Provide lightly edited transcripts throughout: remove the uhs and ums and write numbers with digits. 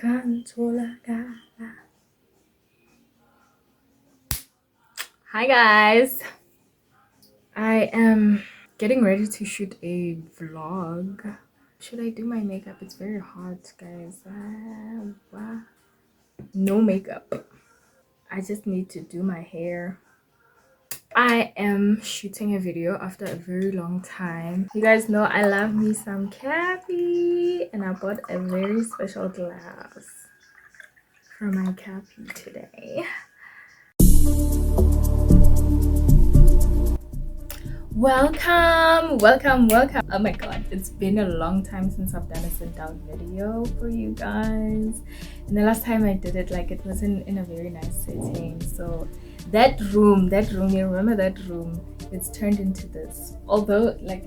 Hi guys, I am getting ready to shoot a vlog. Should I do my makeup? It's very hot, guys. No makeup. I just need to do my hair. I am shooting a video after a very long time. You guys know I love me some Cappy, and I bought a very special glass for my Cappy today. Welcome. Oh my god, it's been a long time since I've done a sit down video for you guys, and the last time I did it, like, it wasn't in a very nice setting. So that room, you remember that room, it's turned into this, although like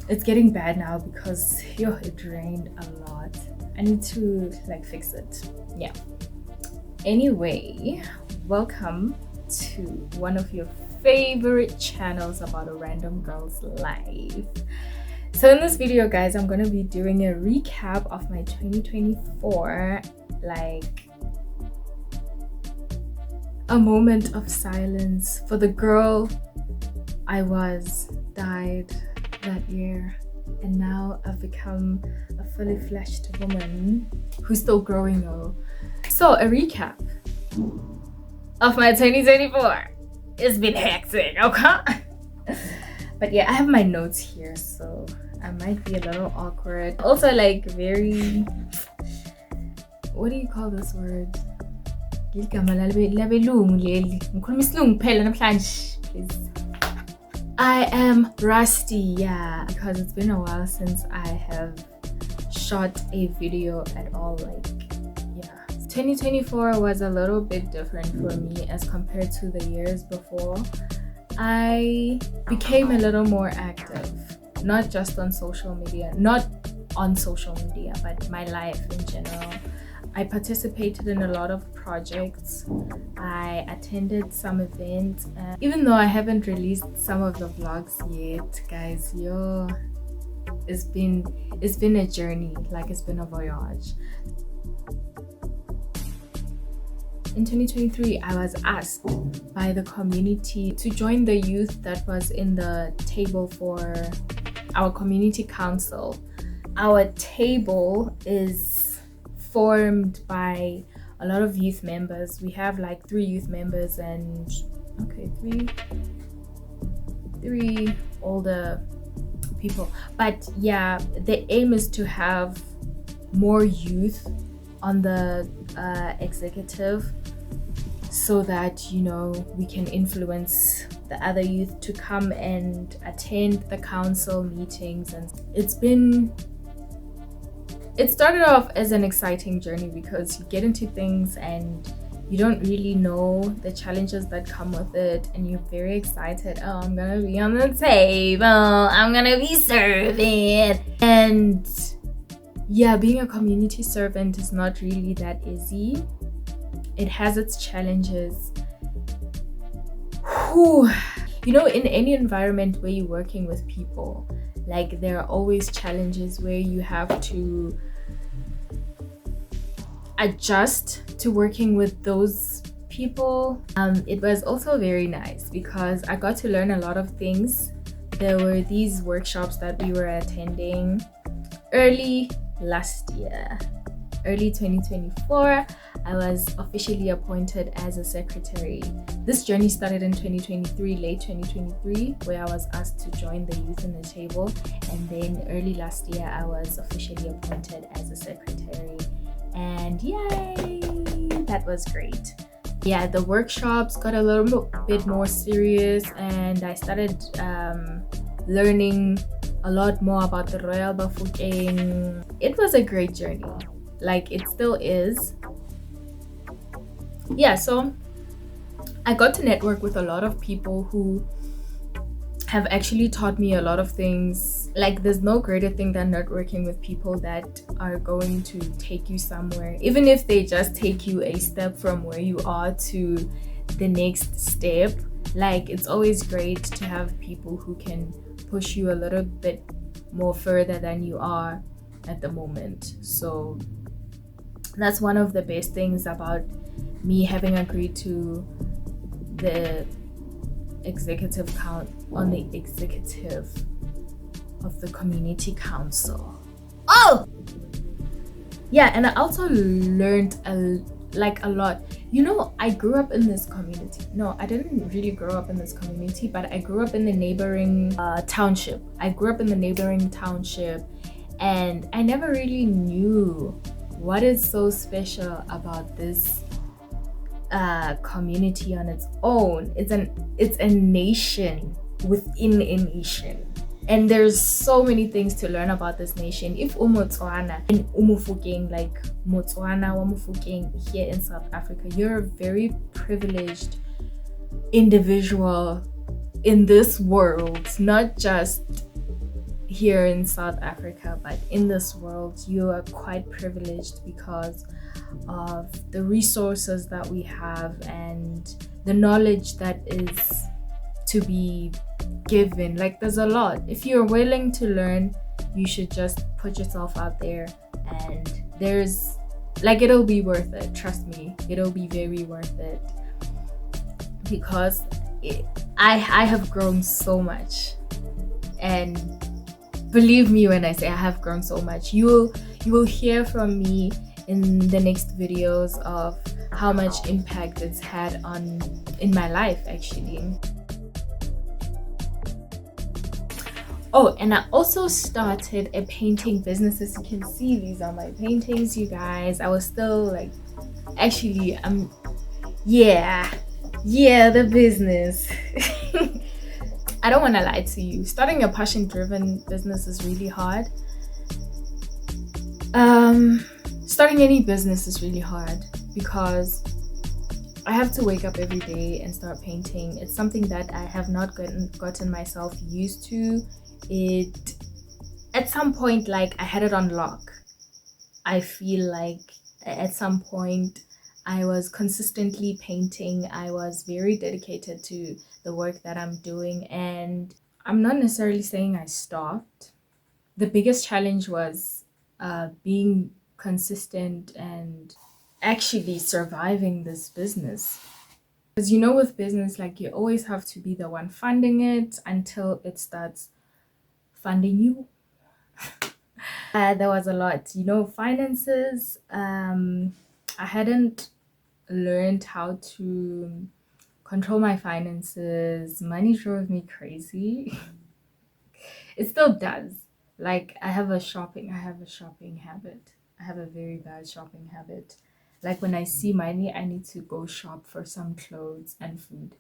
it's getting bad now because it rained a lot. I need to like fix it. Yeah, anyway, welcome to one of your favorite channels about a random girl's life. So in this video, guys, I'm gonna be doing a recap of my 2024, like a moment of silence for the girl I was, died that year, and now I've become a fully fleshed woman who's still growing though. So a recap of my 2024. It's been hectic, okay? But yeah, I have my notes here, so I might be a little awkward. Also, like, very, what do you call this word? Please. I am rusty, yeah, because it's been a while since I have shot a video at all. Like, 2024 was a little bit different for me as compared to the years before. I became a little more active, not just on social media, but my life in general. I participated in a lot of projects. I attended some events. Even though I haven't released some of the vlogs yet, guys, it's been a journey, like it's been a voyage. In 2023, I was asked by the community to join the youth that was in the table for our community council. Our table is formed by a lot of youth members. We have like 3 youth members and three older people. But yeah, the aim is to have more youth on the executive, so that we can influence the other youth to come and attend the council meetings. And it started off as an exciting journey because you get into things and you don't really know the challenges that come with it, and you're very excited. Oh, I'm gonna be on the table, I'm gonna be serving. And yeah, being a community servant is not really that easy. It has its challenges. In any environment where you're working with people, like, there are always challenges where you have to adjust to working with those people. It was also very nice because I got to learn a lot of things. There were these workshops that we were attending early 2024. I was officially appointed as a secretary. This journey started in 2023, late 2023, where I was asked to join the youth in the table, and then early last year I was officially appointed as a secretary, and yay, that was great. Yeah, the workshops got a little bit more serious, and I started learning a lot more about the Royal Bafokeng. It was a great journey, like it still is. Yeah, so I got to network with a lot of people who have actually taught me a lot of things. Like, there's no greater thing than networking with people that are going to take you somewhere, even if they just take you a step from where you are to the next step. Like, it's always great to have people who can push you a little bit more further than you are at the moment. So That's one of the best things about me having agreed to the executive count on the executive of the community council. Oh yeah, and I also learned a lot. You know, I grew up in this community. No, I didn't really grow up in this community, but I grew up in the neighboring township. I grew up in the neighboring township, and I never really knew what is so special about this community on its own. It's a nation within a nation. And there's so many things to learn about this nation. If Motswana and Umufukeng, like Motswana, Umufukeng here in South Africa, you're a very privileged individual in this world, not just here in South Africa, but in this world. You are quite privileged because of the resources that we have and the knowledge that is to be given. Like, there's a lot. If you're willing to learn, you should just put yourself out there, and there's like, it'll be worth it. Trust me, it'll be very worth it, because I have grown so much. And believe me when I say I have grown so much. You will hear from me in the next videos of how much impact it's had in my life, actually. Oh, and I also started a painting business. As you can see, these are my paintings, you guys. I was still like, actually, yeah, the business. I don't want to lie to you. Starting a passion-driven business is really hard. Starting any business is really hard because I have to wake up every day and start painting. It's something that I have not gotten myself used to. At some point, like, I had it on lock. I feel like at some point I was consistently painting. I was very dedicated to the work that I'm doing, and I'm not necessarily saying I stopped. The biggest challenge was being consistent and actually surviving this business. Because you know, with business, like, you always have to be the one funding it until it starts funding you. There was a lot, you know, finances. I hadn't learned how to control my finances. Money drove me crazy. It still does. Like, I have a shopping habit. I have a very bad shopping habit. Like, when I see money, I need to go shop for some clothes and food.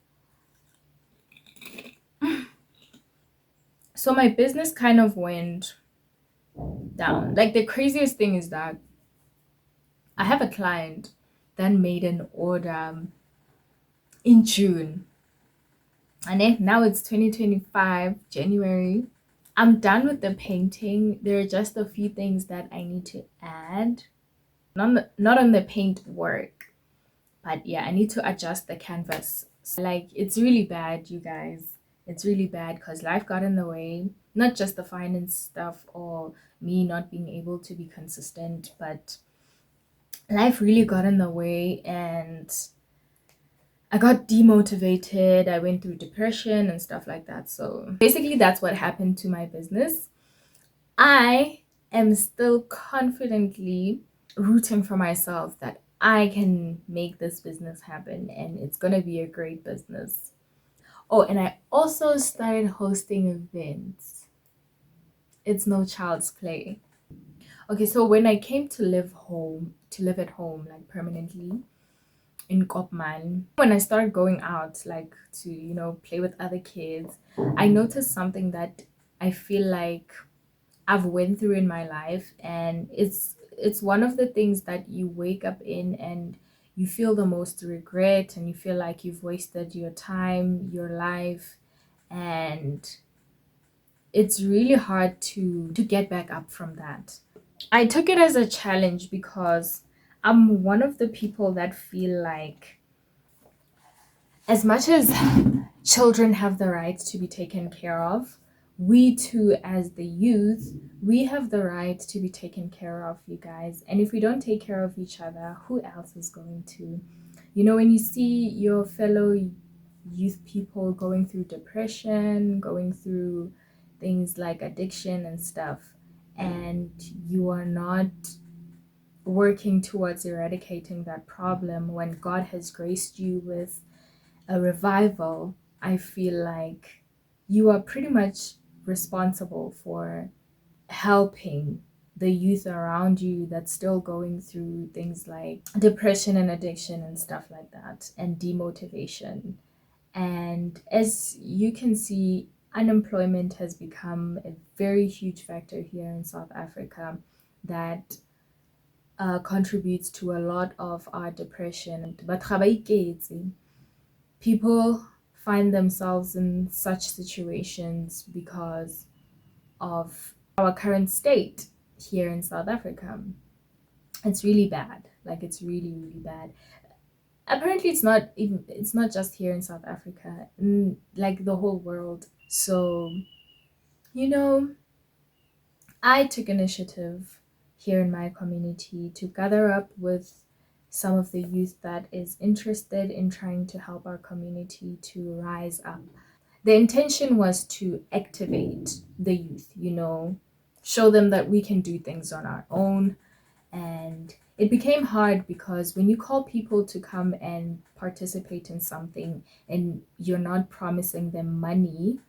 So my business kind of went down. Like, the craziest thing is that I have a client that made an order in June, and then now it's 2025 January. I'm done with the painting. There are just a few things that I need to add, not on the paint work, but yeah, I need to adjust the canvas. Like, it's really bad, you guys. It's really bad because life got in the way. Not just the finance stuff or me not being able to be consistent, but life really got in the way, and I got demotivated. I went through depression and stuff like that. So basically, that's what happened to my business. I am still confidently rooting for myself that I can make this business happen, and it's gonna be a great business. Oh, and I also started hosting events. It's no child's play. Okay, so when I came to live at home, like, permanently in Kopman, when I started going out, like, to, you know, play with other kids, I noticed something that I feel like I've went through in my life, and it's one of the things that you wake up in and you feel the most regret, and you feel like you've wasted your time, your life, and it's really hard to get back up from that. I took it as a challenge because I'm one of the people that feel like, as much as children have the right to be taken care of, we too, as the youth, we have the right to be taken care of, you guys. And if we don't take care of each other, who else is going to? You know, when you see your fellow youth people going through depression, going through things like addiction and stuff, and you are not working towards eradicating that problem when God has graced you with a revival, I feel like you are pretty much responsible for helping the youth around you that's still going through things like depression and addiction and stuff like that, and demotivation. And as you can see, unemployment has become a very huge factor here in South Africa that contributes to a lot of our depression. But people find themselves in such situations because of our current state here in South Africa. It's really bad. Like, it's really, really bad. Apparently it's not just here in South Africa, like the whole world. So, you know, I took initiative here in my community to gather up with some of the youth that is interested in trying to help our community to rise up. The intention was to activate the youth, you know, show them that we can do things on our own. And it became hard because when you call people to come and participate in something and you're not promising them money,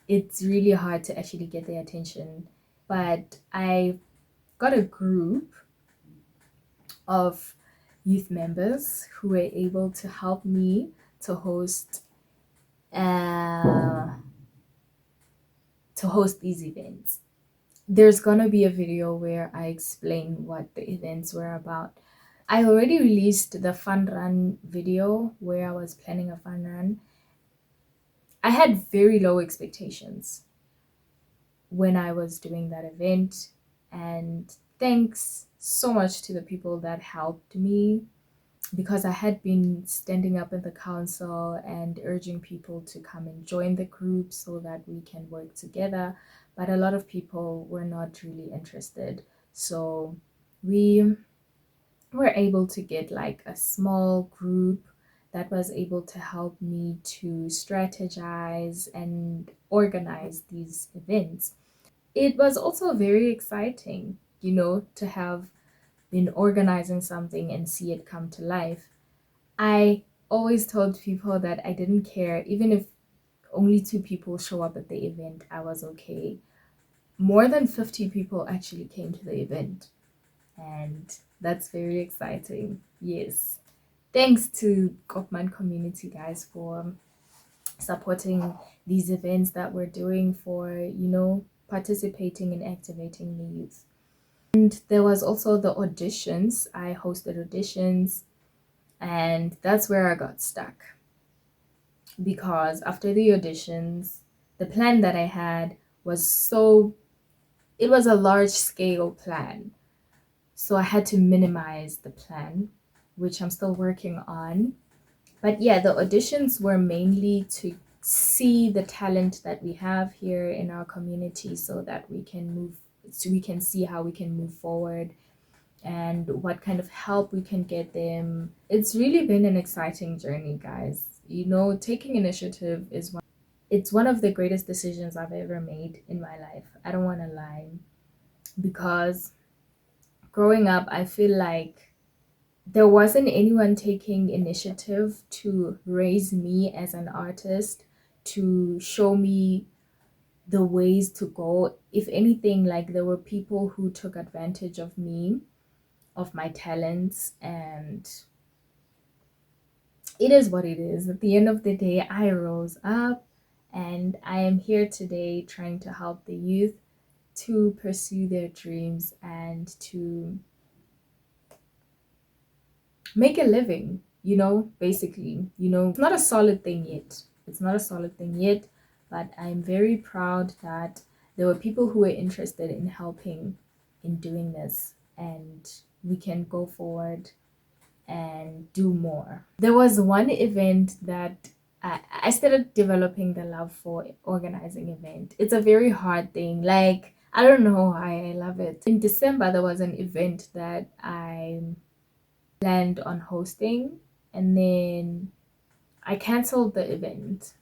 it's really hard to actually get their attention. But I got a group of youth members who were able to help me to host uh, these events. There's gonna be a video where I explain what the events were about. I already released the fun run video where I was planning a fun run. I had very low expectations when I was doing that event, and thanks so much to the people that helped me, because I had been standing up in the council and urging people to come and join the group so that we can work together. But a lot of people were not really interested. So we were able to get like a small group that was able to help me to strategize and organize these events. It was also very exciting, you know, to have been organizing something and see it come to life. I always told people that I didn't care, even if only 2 people show up at the event, I was okay. More than 50 people actually came to the event, and that's very exciting. Yes. Thanks to Kopman community, guys, for supporting these events that we're doing, for, you know, participating and activating the youth. And there was also the auditions. I hosted auditions, and that's where I got stuck. Because after the auditions, the plan that I had it was a large scale plan. So I had to minimize the plan, which I'm still working on. But yeah, the auditions were mainly to see the talent that we have here in our community so that we can see how we can move forward and what kind of help we can get them. It's really been an exciting journey, guys. You know, taking initiative it's one of the greatest decisions I've ever made in my life. I don't want to lie, because growing up, I feel like there wasn't anyone taking initiative to raise me as an artist, to show me the ways to go. If anything, like, there were people who took advantage of me, of my talents, and it is what it is. At the end of the day, I rose up and I am here today trying to help the youth to pursue their dreams and to make a living, you know, basically. You know, it's not a solid thing yet. It's not a solid thing yet, but I'm very proud that there were people who were interested in helping in doing this, and we can go forward and do more. There was one event that I started developing the love for organizing event. It's a very hard thing. Like, I don't know why I love it. In December, there was an event that I planned on hosting, and then I canceled the event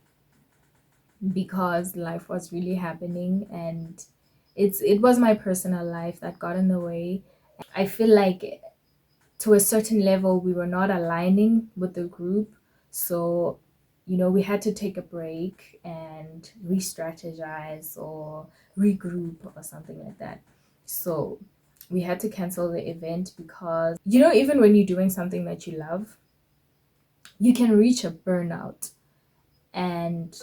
because life was really happening, and it was my personal life that got in the way. I feel like to a certain level we were not aligning with the group, so we had to take a break and re-strategize or regroup or something like that. So we had to cancel the event because even when you're doing something that you love, you can reach a burnout. And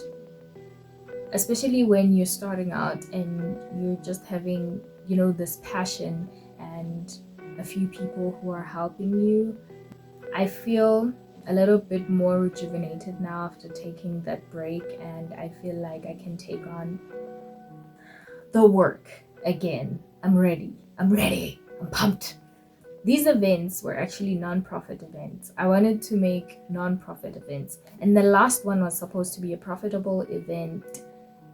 especially when you're starting out and you're just having this passion and a few people who are helping you, I feel a little bit more rejuvenated now after taking that break, and I feel like I can take on the work again. I'm ready, I'm pumped. These events were actually non-profit events. I wanted to make non-profit events, and the last one was supposed to be a profitable event,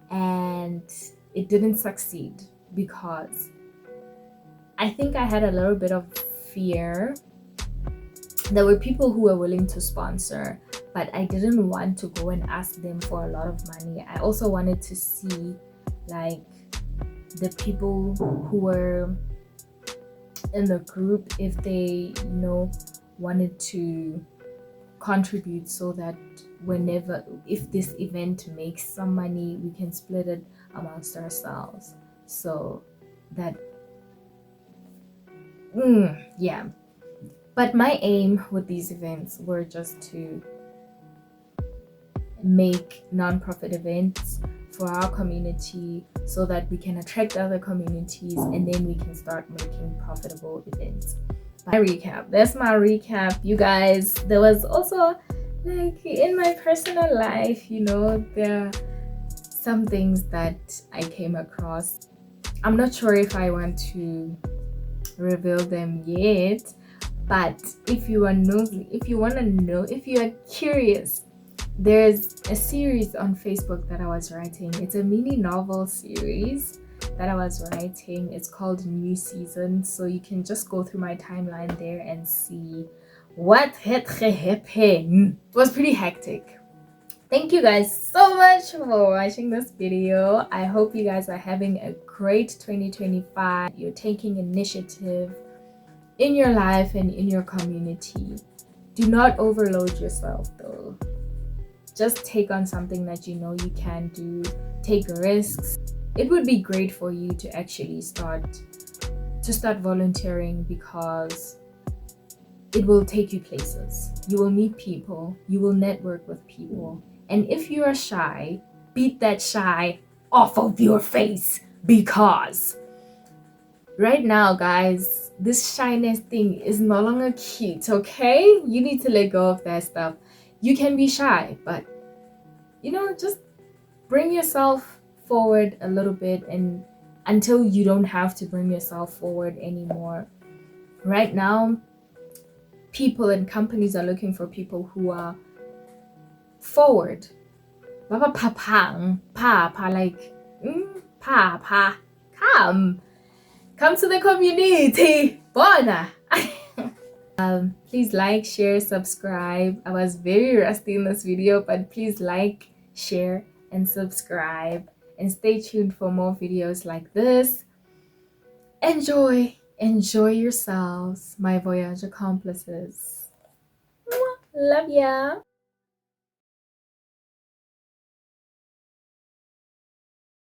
and it didn't succeed because I think I had a little bit of fear. There were people who were willing to sponsor, but I didn't want to go and ask them for a lot of money. I also wanted to see like the people who were in the group, if they wanted to contribute, so that if this event makes some money, we can split it amongst ourselves. So that yeah. But my aim with these events were just to make non-profit events for our community so that we can attract other communities, and then we can start making profitable events. That's my recap, you guys. There was also, like, in my personal life, there are some things that I came across. I'm not sure if I want to reveal them yet, but if you are nosy, if you want to know, if you are curious, there's a series on Facebook that I was writing. It's a mini novel series that I was writing. It's called New Season, so you can just go through my timeline there and see what had happened. It was pretty hectic. Thank you guys so much for watching this video. I hope you guys are having a great 2025. You're taking initiative in your life and in your community. Do not overload yourself though. Just take on something that you can do. Take risks. It would be great for you to actually start volunteering, because it will take you places. You will meet people, you will network with people. And if you are shy, beat that shy off of your face, because right now, guys, this shyness thing is no longer cute, okay? You need to let go of that stuff. You can be shy, but just bring yourself forward a little bit, and until you don't have to bring yourself forward anymore. Right now, people and companies are looking for people who are forward. Baba papang, pa like pa come to the community. Bona. Please like, share, subscribe. I was very rusty in this video, but please like, share, and subscribe, and stay tuned for more videos like this. Enjoy yourselves, my voyage accomplices. Love ya.